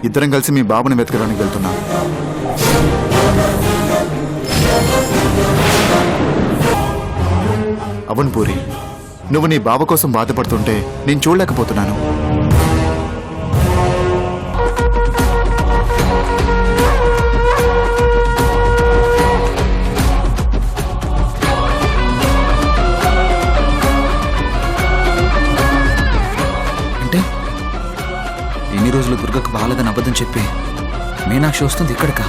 ఇద్దరం కలిసి మీ బాబుని వెతకడానికి వెళ్తున్నాం. అవును పూరి, నువ్వు నీ బాబు కోసం బాధపడుతుంటే నేను చూడలేకపోతున్నాను. అంటే ఎన్ని రోజులు దుర్గకు బాగాలేదని అబద్ధం చెప్పి మీనాక్షి వస్తుంది ఇక్కడికా?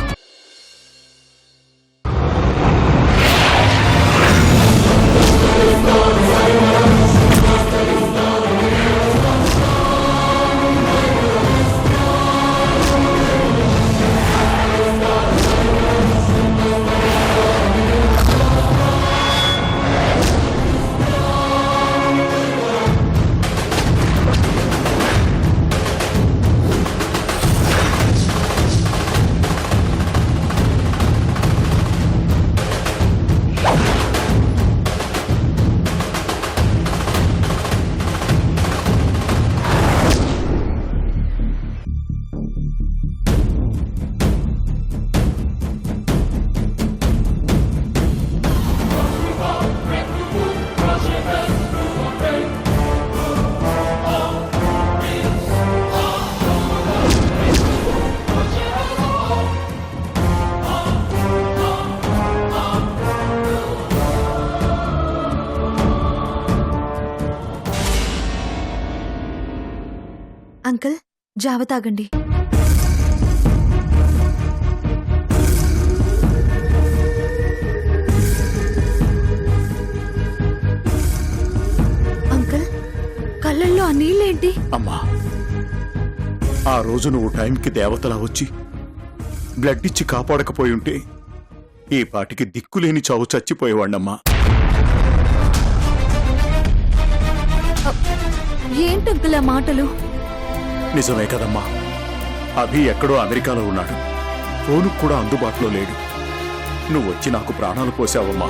అంకుల్, జావ తాగండి. అంకుల్, కళ్ళల్లో ఆ నీళ్ళేంటి? అమ్మా, ఆ రోజు నువ్వు టైంకి దేవతలా వచ్చి బ్లడ్ ఇచ్చి కాపాడకపోయి ఉంటే ఈ పాటికి దిక్కులేని చావు చచ్చిపోయేవాణ్ణమ్మా. ఏంటంకుల్ ఆ మాటలు? నిజమే కదమ్మా. అభి ఎక్కడో అమెరికాలో ఉన్నాడు, ఫోను కూడా అందుబాటులో లేడు. నువ్వు వచ్చి నాకు ప్రాణాలు పోసావమ్మా.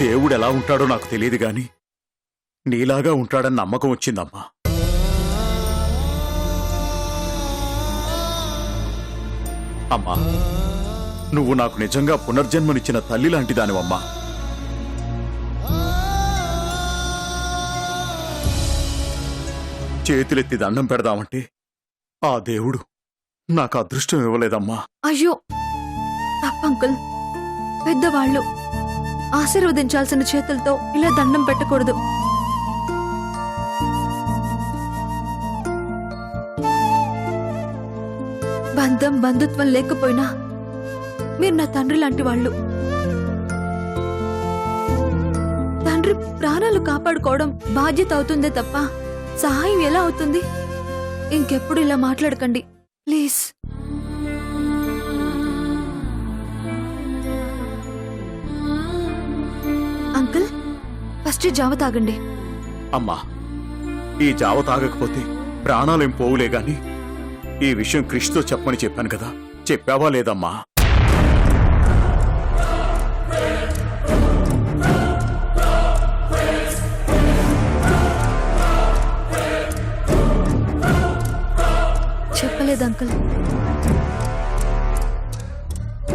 దేవుడు ఎలా ఉంటాడో నాకు తెలియదు గాని నీలాగా ఉంటాడని నమ్మకం వచ్చిందమ్మా. అమ్మా, నువ్వు నాకు నిజంగా పునర్జన్మనిచ్చిన తల్లి లాంటి దానివమ్మా. చేతులెత్తి దండం పెడదామంటే ఆ దేవుడు నాకు అదృష్టం ఇవ్వలేదమ్మా. అయ్యో తప్పంకుల్, పెద్దవాళ్ళు ఆశీర్వదించాల్సిన చేతులతో ఇలా దండం పెట్టకూడదు. బంధం బంధుత్వం లేకపోయినా మీరు నా తండ్రి లాంటి వాళ్ళు. తండ్రి ప్రాణాలు కాపాడుకోవడం బాధ్యత అవుతుందే తప్ప సహాయం ఎలా అవుతుంది? ఇంకెప్పుడు ఇలా మాట్లాడకండి ప్లీజ్. అంకుల్, ఫస్ట్ జావ తాగండి. అమ్మా, ఈ జావ తాగకపోతే ప్రాణాలేం పోవులే గాని ఈ విషయం క్రిష్తో చెప్పమని చెప్పాను కదా, చెప్పావా లేదమ్మా? చెప్పలేదు అంకుల్.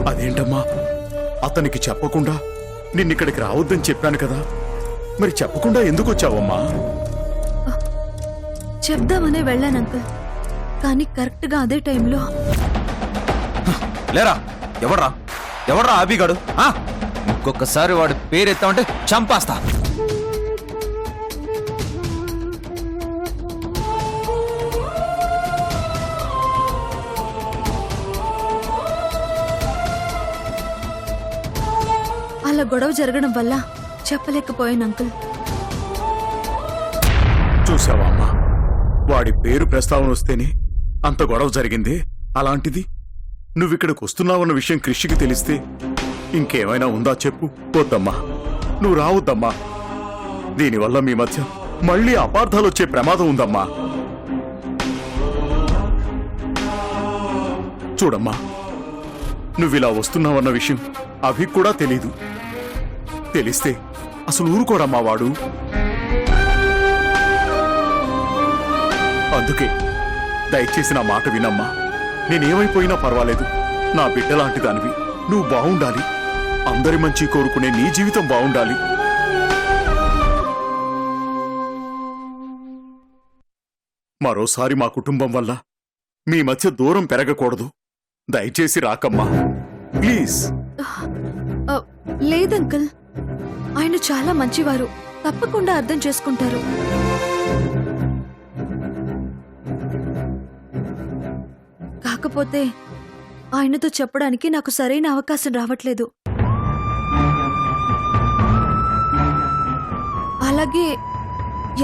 అదేంటమ్మా, అతనికి చెప్పకుండా నిన్నిక్కడికి రావద్దని చెప్పాను కదా, మరి చెప్పకుండా ఎందుకు వచ్చావమ్మా? చెప్దామనే వెళ్ళాను అంకుల్, కానీ కరెక్ట్ గా అదే టైంలో. లేరా, ఎవడ్రా అభిగాడు? ఇంకొకసారి వాడు పేరెత్తామంటే చంపేస్తా. అలా గొడవ జరగడం వల్ల చెప్పలేకపోయాను అంకుల్. చూసావా అమ్మా, వాడి పేరు ప్రస్తావన వస్తేనే అంత గొడవ జరిగింది. అలాంటిది నువ్విక్కడికి వస్తున్నావన్న విషయం క్రిష్కి తెలిస్తే ఇంకేమైనా ఉందా చెప్పు? వద్దమ్మా, నువ్వు రావద్దమ్మా. దీనివల్ల మీ మధ్య మళ్ళీ అపార్థాలు వచ్చే ప్రమాదం ఉందమ్మా. చూడమ్మా, నువ్విలా వస్తున్నావన్న విషయం అవి కూడా తెలీదు. తెలిస్తే అసలు ఊరుకోడమ్మా వాడు. అందుకే దయచేసి నా మాట వినమ్మా. నేనేమైపోయినా పర్వాలేదు, నా బిడ్డలాంటి దానివి. నువ్వు బావుండాలి, అందరి మంచి కోరుకునే నీ జీవితం బావుండాలి. మరోసారి మా కుటుంబం వల్ల మీ మధ్య దూరం పెరగకూడదు. దయచేసి రాకమ్మా, ప్లీజ్. లేదంకుల్, ఆయన చాలా మంచివారు, తప్పకుండా అర్థం చేసుకుంటారు. కాకపోతే ఆయనతో చెప్పడానికి నాకు సరైన అవకాశం రావట్లేదు. అలాగే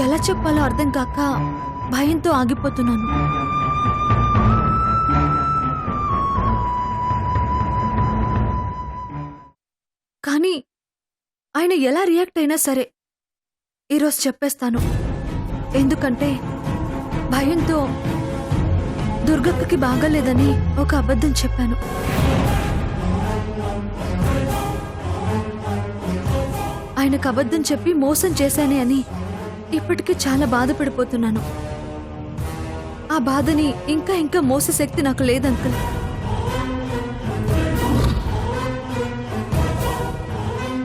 ఎలా చెప్పాలో అర్థం కాక భయంతో ఆగిపోతున్నాను. కానీ ఆయన ఎలా రియాక్ట్ అయినా సరే ఈరోజు చెప్పేస్తాను. ఎందుకంటే భయంతో దుర్గక్కకి బాగాలేదని ఒక అబద్ధం చెప్పాను. ఆయనకు అబద్ధం చెప్పి మోసం చేశానే అని ఇప్పటికీ చాలా బాధపడిపోతున్నాను. ఆ బాధని ఇంకా ఇంకా మోసే శక్తి నాకు లేదంకుల్.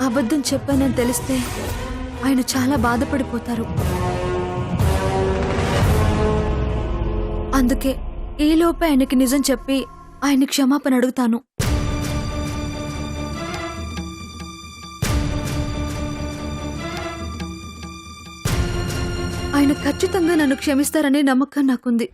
అబద్ధం చెప్పానని తెలిస్తే ఆయన చాలా బాధపడిపోతారు. అందుకే ఈలోపే ఆయనకి నిజం చెప్పి ఆయన్ని క్షమాపణ అడుగుతాను. ఆయన ఖచ్చితంగా నన్ను క్షమిస్తారనే నమ్మకం నాకుంది.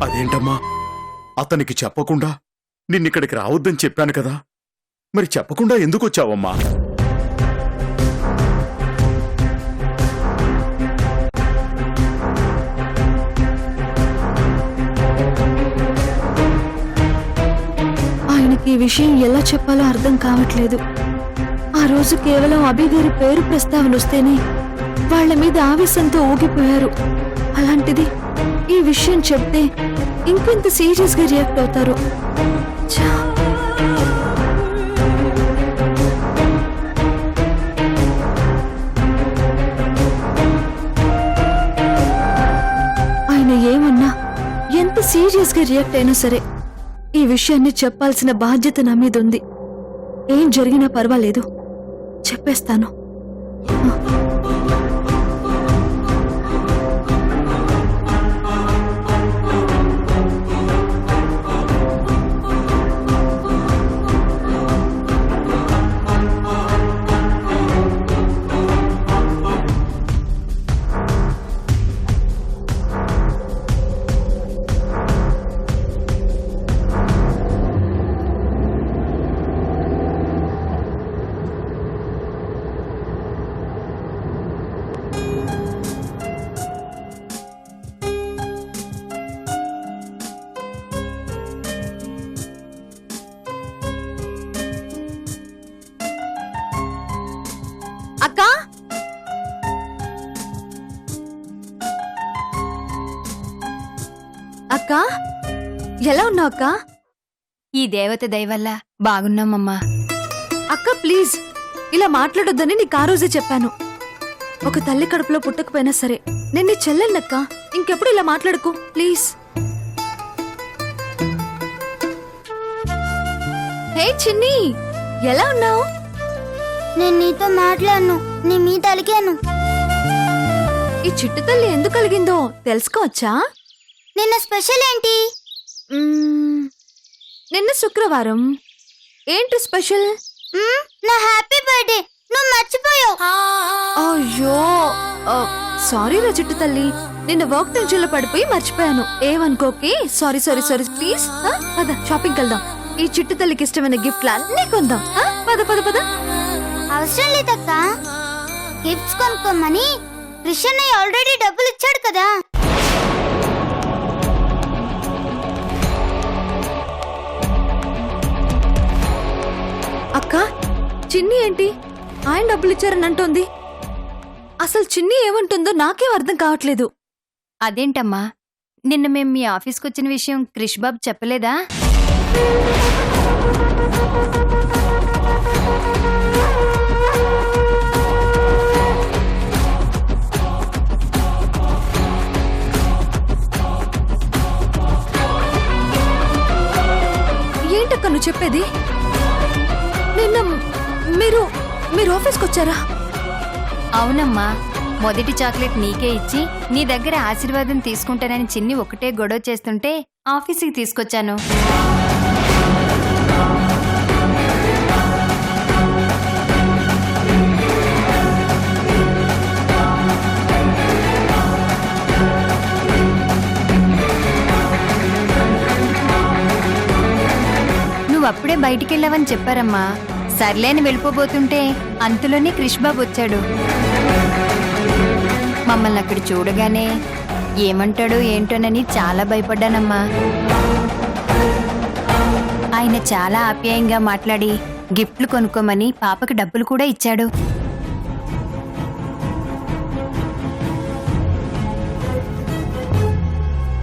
అదేంటమ్మా, అతనికి చెప్పకుండా నిన్నిక్కడికి రావద్దని చెప్పాను కదా, మరి చెప్పకుండా ఎందుకు వచ్చావమ్మా? ఆయనకి విషయం ఎలా చెప్పాలో అర్థం కావట్లేదు. ఆ రోజు కేవలం అభి గారి పేరు ప్రస్తావన వస్తేనే వాళ్ళ మీద ఆవేశంతో ఊగిపోయారు. అలాంటిది ఈ విషయం చెప్తే ఇంకెంత సీరియస్ గా రియాక్ట్ అవుతారు. ఛా! ఆయన ఏమన్నా ఎంత సీరియస్ గా రియాక్ట్ అయినా సరే ఈ విషయాన్ని చెప్పాల్సిన బాధ్యత నా మీద ఉంది. ఏం జరిగినా పర్వాలేదు, చెప్పేస్తాను. అక్కా, అక్కా, ఎలా ఉన్నావు అక్కా? ఈ దేవత దయ వల్ల బాగున్నామమ్మా. అక్క ప్లీజ్ ఇలా మాట్లాడొద్దని నీకు ఆ రోజే చెప్పాను. ఒక తల్లి కడుపులో పుట్టకపోయినా సరే నేను నీ చెల్లెన్నక్క. ఇంకెప్పుడు ఇలా మాట్లాడుకో ప్లీజ్. హే చిన్ని, ఎలా ఉన్నావు? నేను నీతో మాట్లాడను, నీ మీద అలిగాను. ఈ చిట్టు తల్లి ఎందుకు కలిగిందో తెలుసుకోవచ్చా? నిన్న స్పెషల్ ఏంటి? నిన్న శుక్రవారం. ఏంటి స్పెషల్? నా హ్యాపీ బర్త్డే, నువ్వు మర్చిపోయావు. అయ్యో సారీ రా చిట్టు తల్లి, నిన్న వర్క్ టెన్షన్ లో పడిపోయి మర్చిపోయాను. ఏమనుకోకే. Sorry sorry sorry please. పద షాపింగ్కి వెళ్దాం. ఈ చిట్టు తల్లికి ఇష్టమైన గిఫ్ట్లు అన్నీ కొందాం. పద పద పద. అవసరం లేదక్క, గిఫ్ట్స్ కొనుక్కోమని కృష్ణయ్య ఆల్రెడీ డబ్బులు ఇచ్చాడు కదా. అక్క, చిన్ని ఏంటి ఆయన డబ్బులు ఇచ్చారని అంటోంది? అసలు చిన్ని ఏమంటుందో నాకేం అర్థం కావట్లేదు. అదేంటమ్మా, నిన్న మేం మీ ఆఫీస్కొచ్చిన విషయం క్రిష్ బాబు చెప్పలేదా? ఏంటక్క నువ్వు చెప్పేది? నిన్న మీరు ఆఫీస్కి వచ్చారా? అవునమ్మా, మొదటి చాక్లెట్ నీకే ఇచ్చి నీ దగ్గర ఆశీర్వాదం తీసుకుంటానని చిన్ని ఒకటే గొడవ చేస్తుంటే ఆఫీసుకి తీసుకొచ్చాను. నువ్వప్పుడే బయటికెళ్ళావని చెప్పారమ్మా. సర్లేని వెళ్ళిపోబోతుంటే అంతలోనే క్రిష్ బాబు వచ్చాడు. మమ్మల్ని అక్కడ చూడగానే ఏమంటాడో ఏంటోనని చాలా భయపడ్డానమ్మా. ఆయన చాలా ఆప్యాయంగా మాట్లాడి గిఫ్ట్లు కొనుక్కోమని పాపకి డబ్బులు కూడా ఇచ్చాడు.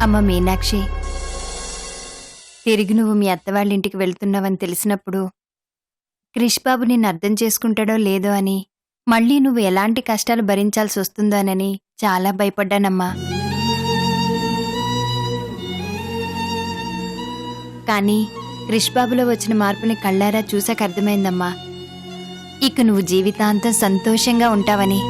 అమ్మ మీనాక్షి, తిరిగి నువ్వు మీ అత్తవాళ్ళింటికి వెళ్తున్నావని తెలిసినప్పుడు క్రిష్ బాబు నిన్ను అర్థం చేసుకుంటాడో లేదో అని, మళ్ళీ నువ్వు ఎలాంటి కష్టాలు భరించాల్సి వస్తుందోనని చాలా భయపడ్డానమ్మా. కానీ క్రిష్ బాబులో వచ్చిన మార్పుని కళ్ళారా చూసాక అర్థమైందమ్మా, ఇక నువ్వు జీవితాంతం సంతోషంగా ఉంటావని.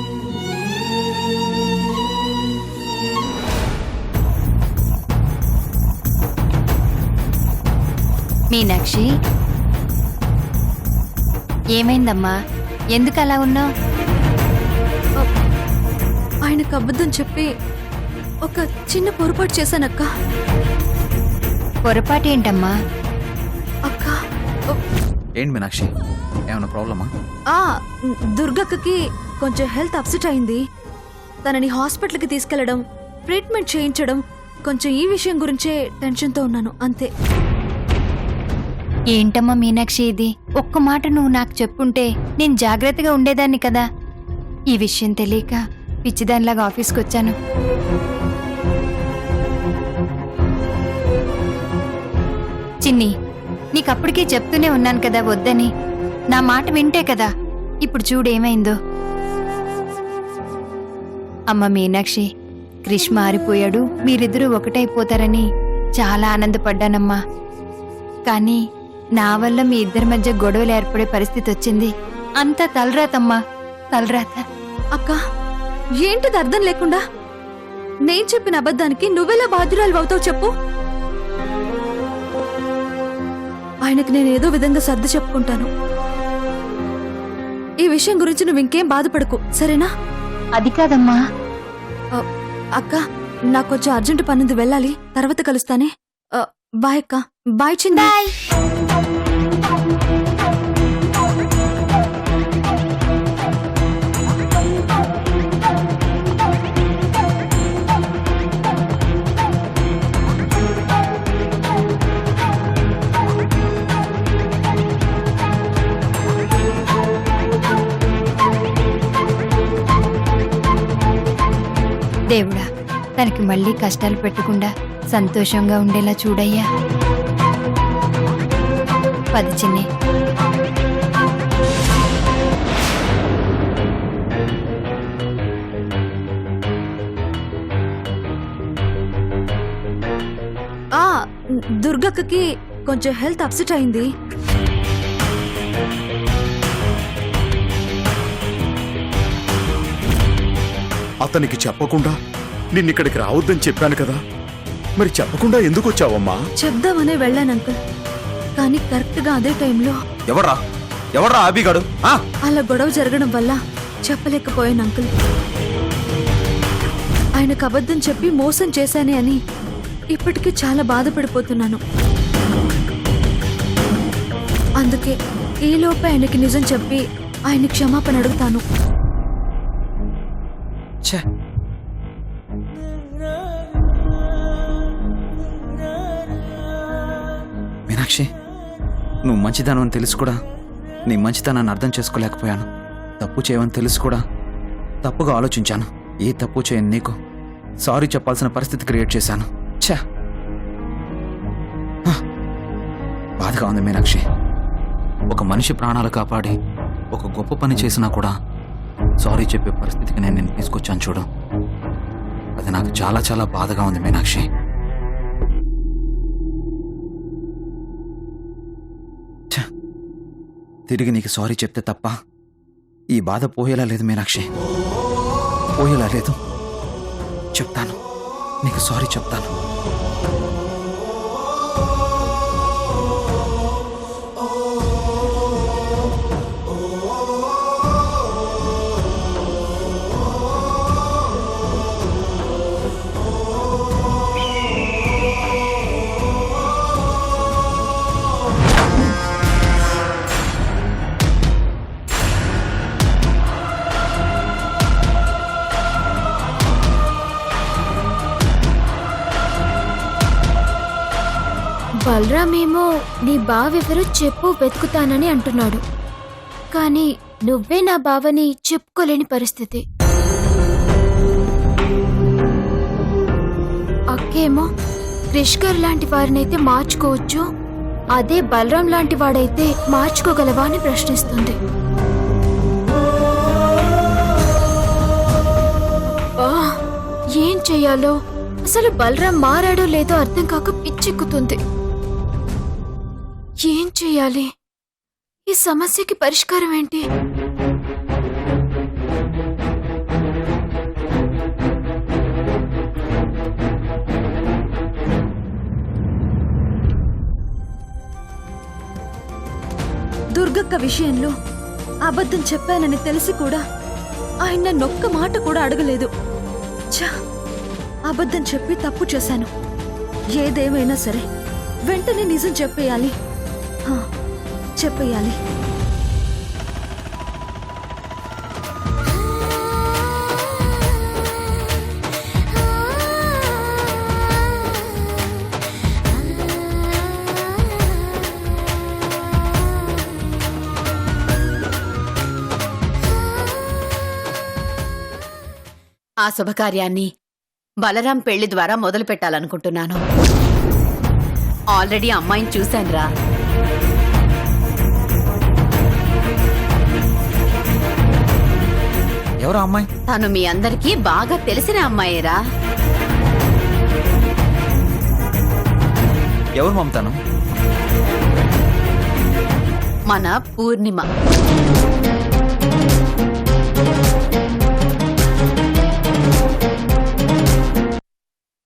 మీనాక్షి, ఏమైందమ్మా, ఎందుకు అలా ఉన్నావు? ఆయనకు అబద్ధం చెప్పి ఒక చిన్న పొరపాటు చేశానక్క. పొరపాటు ఏంటమ్మా? అక్క, ఏంటి మీనాక్షి, ఏమైనా ప్రాబ్లమా? దుర్గక్కకి కొంచెం హెల్త్ అప్సెట్ అయింది. తనని హాస్పిటల్కి తీసుకెళ్లడం, ట్రీట్మెంట్ చేయించడం, కొంచెం ఈ విషయం గురించే టెన్షన్తో ఉన్నాను అంతే. ఏంటమ్మా మీనాక్షి ఇది? ఒక్క మాట నువ్వు నాకు చెప్పుంటే నేను జాగ్రత్తగా ఉండేదాన్ని కదా. ఈ విషయం తెలియక పిచ్చిదానిలాగా ఆఫీస్కి వచ్చాను. చిన్ని, నీకప్పటికీ చెప్తూనే ఉన్నాను కదా వద్దని. నా మాట వింటే కదా. ఇప్పుడు చూడేమైందో. అమ్మ మీనాక్షి, క్రిష్ మారిపోయాడు, మీరిద్దరూ ఒకటైపోతారని చాలా ఆనందపడ్డానమ్మా. కానీ నా వల్ల మీ ఇద్దరి మధ్య గొడవలు ఏర్పడే పరిస్థితి వచ్చింది. అంతా తలరాతమ్మా, తలరాత. అక్క, ఏంటిది అర్థం లేకుండా? నేను చెప్పిన అబద్ధానికి నువ్వెలా బాధ్యురాలు అవుతావు చెప్పు. ఆయనకు నేను ఏదో విధంగా సర్ది చెప్పుకుంటాను. ఈ విషయం గురించి నువ్వు ఇంకేం బాధపడకు, సరేనా? అది కాదమ్మా. అక్క, నాకు కొంచెం అర్జెంట్ పనుంది, వెళ్ళాలి. తర్వాత కలుస్తానే. బాయ్ అక్క. బాయ్ చిన్న. బాయ్. దేవుడా, తనకి మళ్ళీ కష్టాలు పెట్టకుండా సంతోషంగా ఉండేలా చూడయ్యా. పది చిన్ని. దుర్గక్కకి కొంచెం హెల్త్ అప్సెట్ అయింది. అతనికి చెప్పకుండా నిన్నిక్కడికి రావద్దని చెప్పాను కదా. మరి చెప్పకుండా ఎందుకు వచ్చావమ్మా? చెప్దామనే వెళ్ళాను అంకుల్, కానీ కరెక్ట్ గా అదే టైంలో ఎవర్రా ఆబిగాడు? అలా గొడవ జరగడం వల్ల చెప్పలేకపోయాను అంకుల్. ఆయనకు అబద్ధం చెప్పి మోసం చేశానే అని ఇప్పటికీ చాలా బాధపడిపోతున్నాను. అందుకే ఈలోపే ఆయనకి నిజం చెప్పి ఆయన క్షమాపణ అడుగుతాను. మీనాక్షి, నువ్వు మంచిదానం అని తెలుసు కూడా నీ మంచితనాన్ని అర్థం చేసుకోలేకపోయాను. తప్పు చేయవని తెలుసు కూడా తప్పుగా ఆలోచించాను. ఏ తప్పు చేయను నీకు సారీ చెప్పాల్సిన పరిస్థితి క్రియేట్ చేశాను. బాధగా ఉంది మీనాక్షి. ఒక మనిషి ప్రాణాలు కాపాడి ఒక గొప్ప పని చేసినా కూడా సారీ చెప్పే పరిస్థితికి నేను నిన్ను తీసుకొచ్చాను చూడు. అది నాకు చాలా చాలా బాధగా ఉంది మీనాక్షి. తిరిగి నీకు సారీ చెప్తే తప్ప ఈ బాధ పోయేలా లేదు మీనాక్షి, పోయేలా లేదు. చెప్తాను, నీకు సారీ చెప్తాను. బలరామేమో నీ బావెవరో చెప్పు వెతుకుతానని అంటున్నాడు, కానీ నువ్వే నా బావని చెప్పుకోలేని పరిస్థితి. అక్కేమో క్రిష్ గారు లాంటి వారినైతే మార్చుకోవచ్చు, అదే బలరాం లాంటి వాడైతే మార్చుకోగలవా అని ప్రశ్నిస్తుంది. ఏం చెయ్యాలో, అసలు బలరాం మారాడో లేదో అర్థం కాక పిచ్చెక్కుతుంది. ఏం చెయ్యాలి? ఈ సమస్యకి పరిష్కారం ఏంటి? దుర్గక్క విషయంలో అబద్ధం చెప్పానని తెలిసి కూడా ఆయన నొక్క మాట కూడా అడగలేదు. అబద్ధం చెప్పి తప్పు చేశాను. ఏదేమైనా సరే వెంటనే నిజం చెప్పేయాలి. చెప్పేయాలి. ఆ శుభకార్యాన్ని బలరాం పెళ్లి ద్వారా మొదలు పెట్టాలనుకుంటున్నాను. ఆల్రెడీ అమ్మాయిని చూశానురా. ఎవరు ఆ అమ్మాయి? తను మీ అందరికీ బాగా తెలిసిన అమ్మాయేరా. ఎవరు మమతాను? మన పూర్ణిమ.